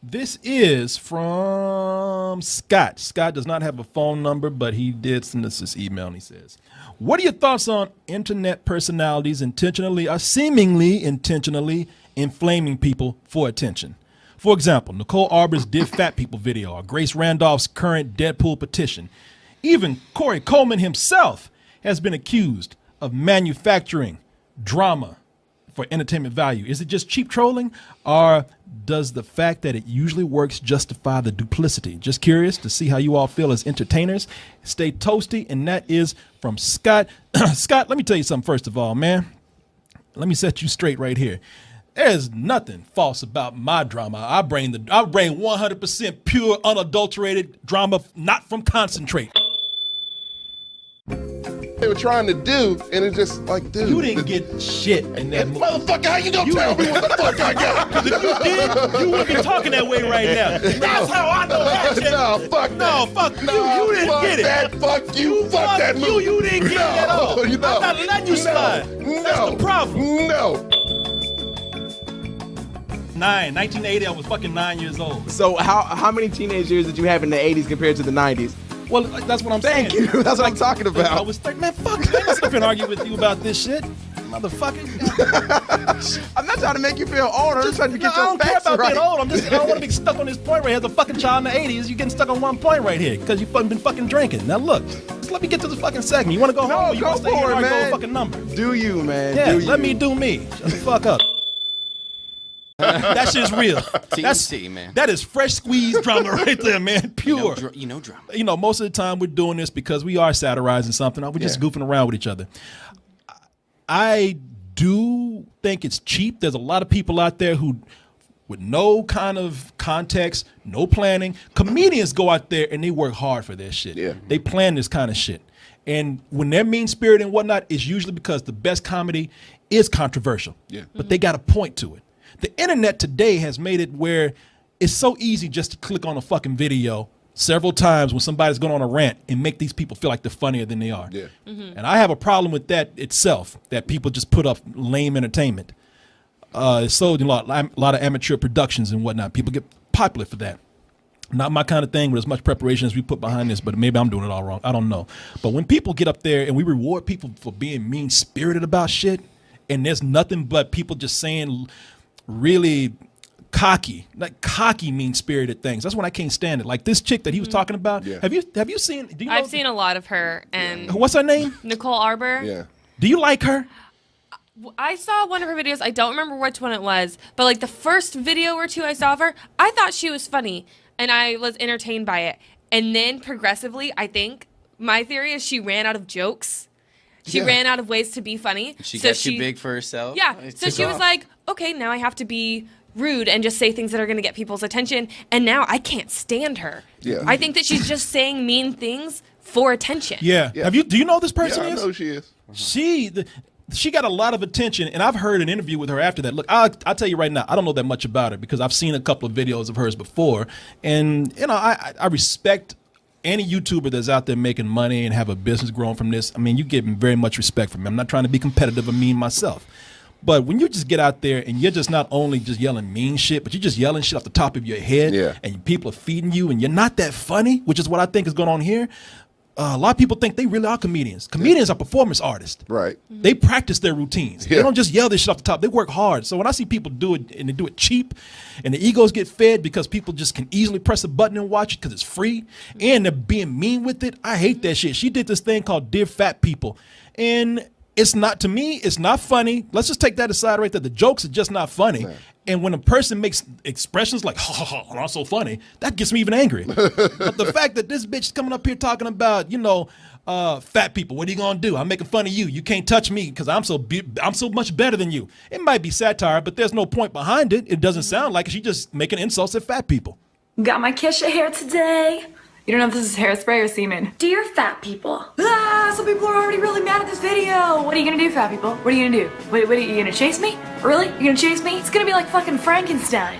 This is from Scott. Scott does not have a phone number, but he did send us this email, and he says, what are your thoughts on internet personalities intentionally or seemingly intentionally inflaming people for attention? For example, Nicole Arbour's Dear Fat People video, or Grace Randolph's current Deadpool petition. Even Corey Coleman himself has been accused of manufacturing drama for entertainment value. Is it just cheap trolling, or does the fact that it usually works justify the duplicity? Just curious to see how you all feel as entertainers. Stay toasty, and that is from Scott. Scott, let me tell you something first of all, man. Let me set you straight right here. There's nothing false about my drama. I bring 100% pure, unadulterated drama, not from concentrate. They were trying to do, and it's just like, dude. You didn't get shit in that movie. Motherfucker, how you gonna tell me what the fuck I got? Because if you did, you wouldn't be talking that way right now. That's how I know that shit. No, fuck that. No, fuck you. You didn't get it. That, fuck you. Fuck that movie. You didn't get it at all. No. I'm not letting you slide. That's the problem. No. 1980, I was fucking 9 years old. So how many teenage years did you have in the 80s compared to the 90s? Well, that's what I'm saying. Thank you. That's what I'm talking about. I was like, man, fuck, I ain't gonna argue with you about this shit, motherfucker. I'm not trying to make you feel old. I'm just trying to get your facts I don't care about right. being old. I don't want to be stuck on this point right here. As a fucking child in the 80s, you're getting stuck on one point right here because you've been fucking drinking. Now look, just let me get to the fucking segment. You want to go home? Or you want to stay here and argue over a fucking number? Do you, man? Yeah, do you. let me do me. Shut the fuck up. That shit's real. TNT, man. That is fresh squeezed drama right there, man. Pure. Drama. You know, most of the time we're doing this because we are satirizing something. Or we're just goofing around with each other. I do think it's cheap. There's a lot of people out there who, with no kind of context, no planning, comedians go out there and they work hard for their shit. Yeah. They plan this kind of shit. And when they're mean-spirited and whatnot, it's usually because the best comedy is controversial. Yeah. But they got a point to it. The internet today has made it where it's so easy just to click on a fucking video several times when somebody's going on a rant and make these people feel like they're funnier than they are. Yeah. And I have a problem with that itself, that people just put up lame entertainment. It's sold in a lot of amateur productions and whatnot. People get popular for that. Not my kind of thing with as much preparation as we put behind this, but maybe I'm doing it all wrong. I don't know. But when people get up there and we reward people for being mean-spirited about shit, and there's nothing but people just saying really cocky, mean-spirited things. That's when I can't stand it. Like this chick that he was talking about. Yeah. Have you seen? Do you know, I've seen a lot of her, and what's her name? NICOLE ARBOUR. Yeah. Do you like her? I saw one of her videos. I don't remember which one it was, but like the first video or two I saw of her, I thought she was funny, and I was entertained by it. And then progressively, I think my theory is she ran out of jokes. She ran out of ways to be funny. She got too big for herself. Yeah. So she was like, okay, now I have to be rude and just say things that are going to get people's attention. And now I can't stand her. Yeah. I think that she's just saying mean things for attention. Yeah. Do you know who this person Yeah, I is? know she is. She got a lot of attention, and I've heard an interview with her after that. Look, I'll tell you right now, I don't know that much about her because I've seen a couple of videos of hers before, and you know, I respect any YouTuber that's out there making money and have a business growing from this. I mean, you get very much respect from me. I'm not trying to be competitive or mean myself. But when you just get out there and you're just not only just yelling mean shit, but you're just yelling shit off the top of your head, and people are feeding you, and you're not that funny, which is what I think is going on here. A lot of people think they really are comedians. Comedians are performance artists. Right. They practice their routines. They don't just yell this shit off the top. They work hard. So when I see people do it and they do it cheap and the egos get fed because people just can easily press a button and watch it because it's free and they're being mean with it, I hate that shit. She did this thing called Dear Fat People. And it's not, to me, it's not funny. Let's just take that aside right there. The jokes are just not funny. Man. And when a person makes expressions like, ha, ha, ha, not so funny, that gets me even angry. But the fact that this bitch is coming up here talking about, you know, fat people, what are you going to do? I'm making fun of you. You can't touch me because I'm so much better than you. It might be satire, but there's no point behind it. It doesn't sound like it. She's just making insults at fat people. Got my Kesha hair today. You don't know if this is hairspray or semen. Dear fat people. Some people are already really mad at this video. What are you gonna do, fat people? What are you gonna do? What are you gonna chase me? Really? You gonna chase me? It's gonna be like fucking Frankenstein.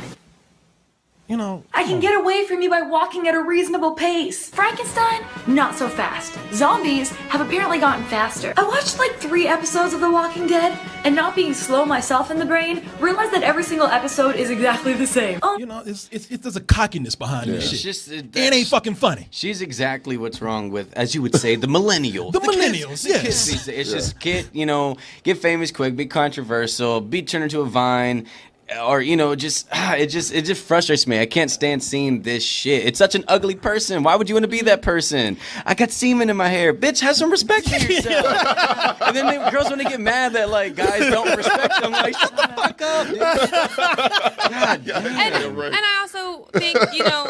You know, I can get away from you by walking at a reasonable pace. Frankenstein, not so fast. Zombies have apparently gotten faster. I watched like 3 episodes of The Walking Dead, and not being slow myself in the brain, realized that every single episode is exactly the same. Oh, you know, there's a cockiness behind this shit. It's just, it ain't fucking funny. She's exactly what's wrong with, as you would say, the millennials. The millennials, yes. Kids, it's just get famous quick, be controversial, be turned into a Vine. Or it just frustrates me. I can't stand seeing this shit. It's such an ugly person. Why would you want to be that person? I got semen in my hair. Bitch, have some respect for yourself. And then girls want to get mad that like guys don't respect them. Like, shut the fuck up, dude. God damn. And I also think,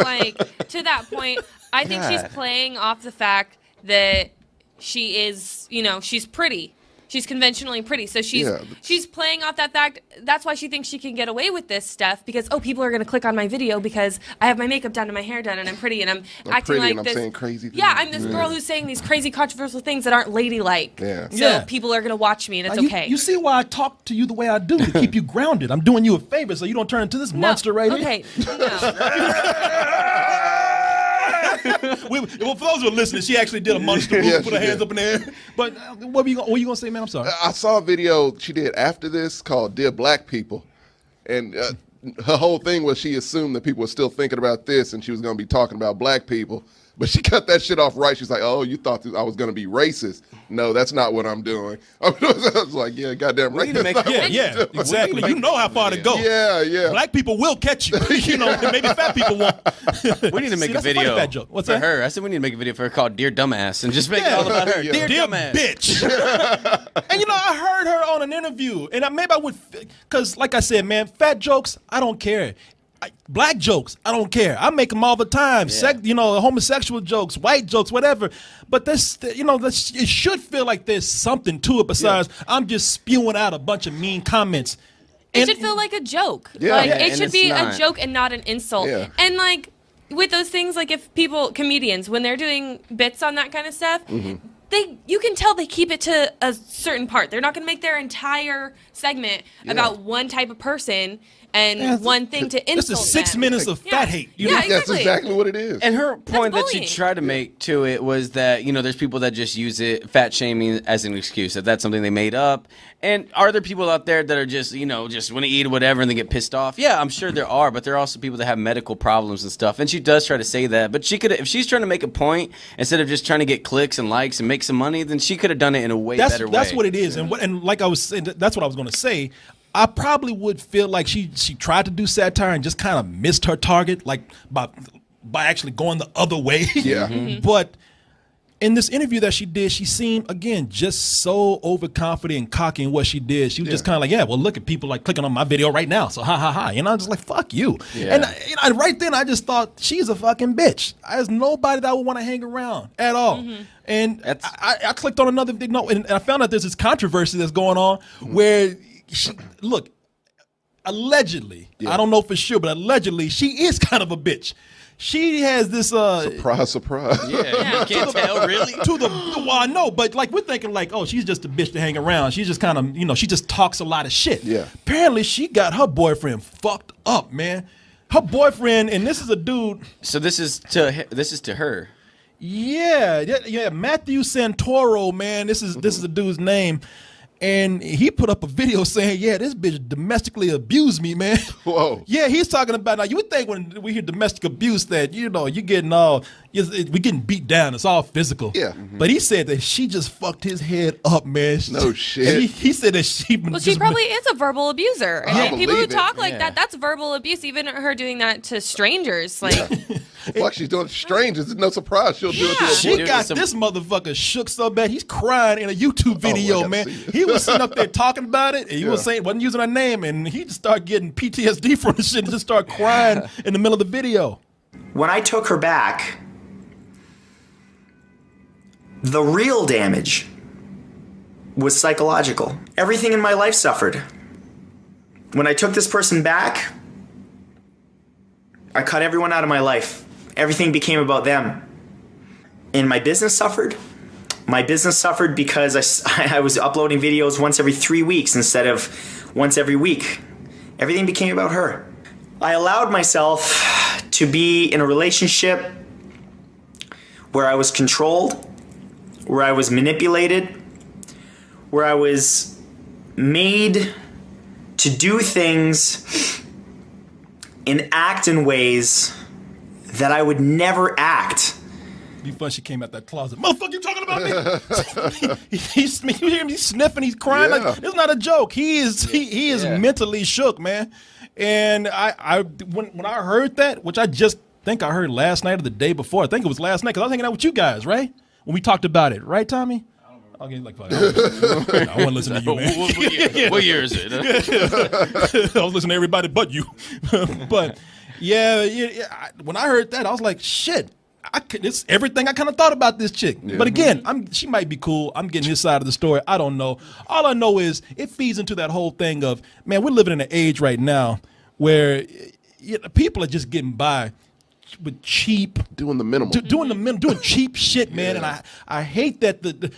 like to that point, I think she's playing off the fact that she is, she's pretty. She's conventionally pretty, so she's playing off that fact. That's why she thinks she can get away with this stuff because people are gonna click on my video because I have my makeup done and my hair done and I'm pretty and I'm acting like and this. I'm saying crazy things. Yeah, I'm this girl who's saying these crazy controversial things that aren't ladylike. Yeah. So people are gonna watch me and it's okay. You see why I talk to you the way I do to keep you grounded. I'm doing you a favor so you don't turn into this monster right here. Okay. No. Well, for those who are listening, she actually did a monster move, put her hands up in the air. But what were you going to say, man? I'm sorry. I saw a video she did after this called Dear Black People. And her whole thing was she assumed that people were still thinking about this and she was going to be talking about black people. But she cut that shit off right. She's like, oh, you thought I was going to be racist. No, that's not what I'm doing. I was like, yeah, goddamn racist. Yeah, exactly. You know how far to go. Yeah. Black people will catch you. Maybe fat people won't. We need to make a video fat joke. What's for that? her. I said we need to make a video for her called Dear Dumbass and just make it all about her. Dear Dumbass. Bitch. And I heard her on an interview, and maybe I would, because like I said, man, fat jokes, I don't care. Black jokes, I don't care. I make them all the time. Homosexual jokes, white jokes, whatever. But this, it should feel like there's something to it besides I'm just spewing out a bunch of mean comments. It should feel like a joke. Yeah. It should be a joke and not an insult. Yeah. And like with those things, like if comedians, when they're doing bits on that kind of stuff, you can tell they keep it to a certain part. They're not going to make their entire segment about one type of person and one thing to insult them. This is 6 minutes of fat hate. Exactly. That's exactly what it is. And her point that bullying. she tried to make to it was that, there's people that just use fat shaming as an excuse, that that's something they made up. And are there people out there that are just, just want to eat whatever and they get pissed off? Yeah, I'm sure there are, but there are also people that have medical problems and stuff. And she does try to say that. But she could, if she's trying to make a point, instead of just trying to get clicks and likes and make some money, then she could have done it in a better way. That's what it is. And like I was saying, that's what I was going to say. I probably would feel like she tried to do satire and just kind of missed her target, like by actually going the other way. Yeah. But in this interview that she did, she seemed, again, just so overconfident and cocky in what she did. She was just kind of like, well, look at people like clicking on my video right now. So ha ha ha. I'm just like, fuck you. Yeah. And right then I just thought, she's a fucking bitch. There's nobody that would want to hang around at all. And I clicked on another thing, and I found out there's this controversy that's going on where look, allegedly, I don't know for sure, but allegedly, she is kind of a bitch. She has this surprise. Yeah, you can't tell really. Well, I know, but like we're thinking like, oh, she's just a bitch to hang around. She's just kind of, she just talks a lot of shit. Yeah. Apparently, she got her boyfriend fucked up, man. Her boyfriend, and this is a dude. So this is to her. Yeah, Matthew Santoro, man. This is a dude's name. And he put up a video saying, this bitch domestically abused me, man. Whoa. Yeah, he's talking about, now you would think when we hear domestic abuse that, you're getting we getting beat down. It's all physical. Yeah. But he said that she just fucked his head up, man. No shit. He said that she probably is a verbal abuser. I People who believe talk it. like that's verbal abuse. Even her doing that to strangers. Like, Fuck, she's doing it to strangers. It's no surprise she'll do it to a She boy. got this motherfucker shook so bad he's crying in a YouTube video, gotta man. see it. He was sitting up there talking about it, and he wasn't using her name, and he just started getting PTSD from the shit and just started crying in the middle of the video. When I took her back, the real damage was psychological. Everything in my life suffered. When I took this person back, I cut everyone out of my life. Everything became about them. And my business suffered. My business suffered because I was uploading videos once every 3 weeks instead of once every week. Everything became about her. I allowed myself to be in a relationship where I was controlled, where I was manipulated, where I was made to do things and act in ways that I would never act. Be fun. She came out that closet. Motherfucker, you talking about me? You hear him? He's sniffing. He's crying. Yeah. Like, it's not a joke. He is mentally shook, man. And when I heard that, which I just think I heard last night or the day before. I think it was last night because I was hanging out with you guys, right? When we talked about it, right, Tommy? I'll get like 5 hours. I want to listen to you, man. What year is it? I was listening to everybody but you. But when I heard that, I was like, shit. It's everything I kind of thought about this chick. Yeah. But again, she might be cool. I'm getting his side of the story. I don't know. All I know is it feeds into that whole thing of, man, we're living in an age right now where people are just getting by with cheap, doing the minimum, doing cheap shit, man. And I hate that the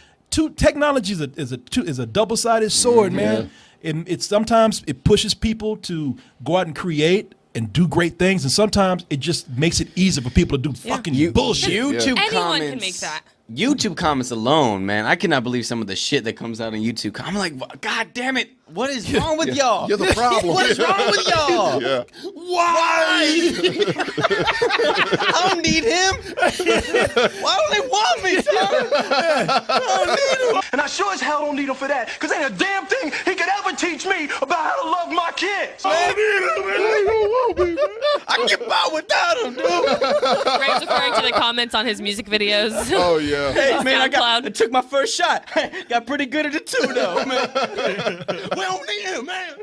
technology is a double-sided sword, man. And it's sometimes it pushes people to go out and create and do great things, and sometimes it just makes it easier for people to do fucking bullshit. YouTube Anyone comments can make that. YouTube comments alone, man. I cannot believe some of the shit that comes out on YouTube. I'm like, God damn it. What is wrong with y'all? You're the problem. What is wrong with y'all? Yeah. Why? I don't need him. Why don't they want me, son? I don't need him. And I sure as hell don't need him for that, because ain't a damn thing he could ever teach me about how to love my kids. I can get by without him, dude. Ray's referring to the comments on his music videos. Oh yeah. Hey, man, SoundCloud. I took my first shot. Got pretty good at it too, though, man. We don't need him, man.